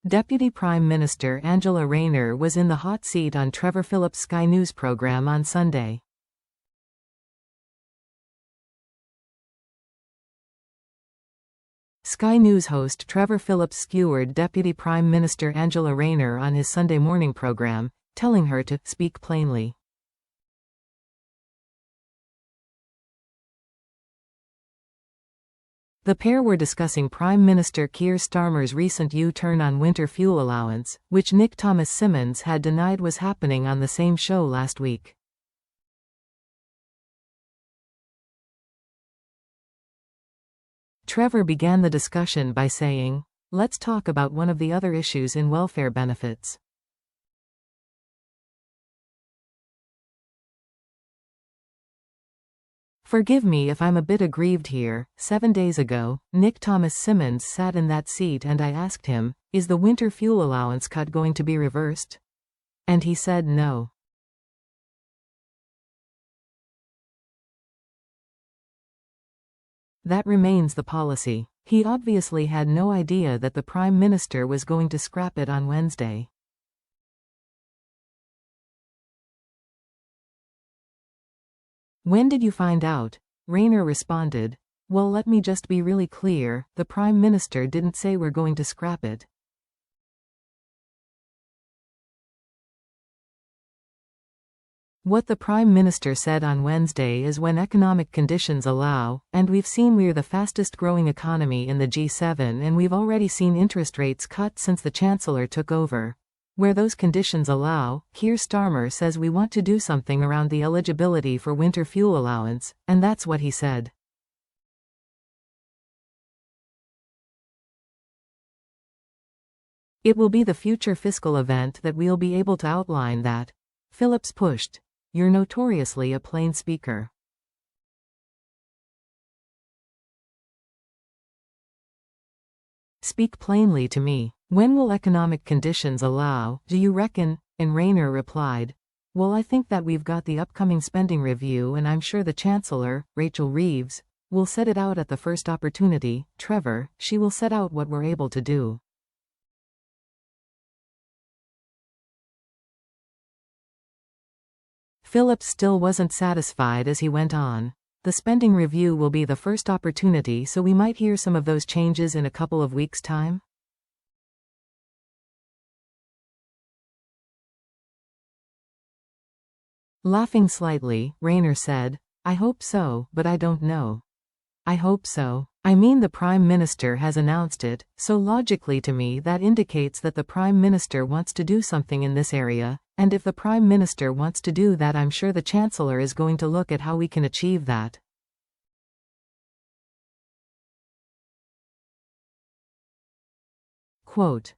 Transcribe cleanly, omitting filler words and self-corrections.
Deputy Prime Minister Angela Rayner was in the hot seat on Trevor Phillips' Sky News program on Sunday. Sky News host Trevor Phillips skewered Deputy Prime Minister Angela Rayner on his Sunday morning program, telling her to speak plainly. The pair were discussing Prime Minister Keir Starmer's recent U-turn on winter fuel allowance, which Nick Thomas Simmons had denied was happening on the same show last week. Trevor began the discussion by saying, "Let's talk about one of the other issues in welfare benefits. Forgive me if I'm a bit aggrieved here. 7 days ago, Nick Thomas Simmons sat in that seat and I asked him, is the winter fuel allowance cut going to be reversed? And he said no. That remains the policy." He obviously had no idea that the Prime Minister was going to scrap it on Wednesday. "When did you find out?" Rayner responded. "Well, let me just be really clear, the Prime Minister didn't say we're going to scrap it. What the Prime Minister said on Wednesday is when economic conditions allow, and we've seen we're the fastest growing economy in the G7 and we've already seen interest rates cut since the Chancellor took over. Where those conditions allow, Keir Starmer says we want to do something around the eligibility for winter fuel allowance, and that's what he said. It will be the future fiscal event that we'll be able to outline that." Phillips pushed. "You're notoriously a plain speaker. Speak plainly to me. When will economic conditions allow, do you reckon?" And Rayner replied, "Well, I think that we've got the upcoming spending review and I'm sure the Chancellor, Rachel Reeves, will set it out at the first opportunity. Trevor, she will set out what we're able to do." Phillips still wasn't satisfied as he went on. "The spending review will be the first opportunity, so we might hear some of those changes in a couple of weeks' time?" Laughing slightly, Rayner said, "I hope so, but I don't know." "I hope so. I mean, the Prime Minister has announced it, so logically to me that indicates that the Prime Minister wants to do something in this area, and if the Prime Minister wants to do that, I'm sure the Chancellor is going to look at how we can achieve that." Quote,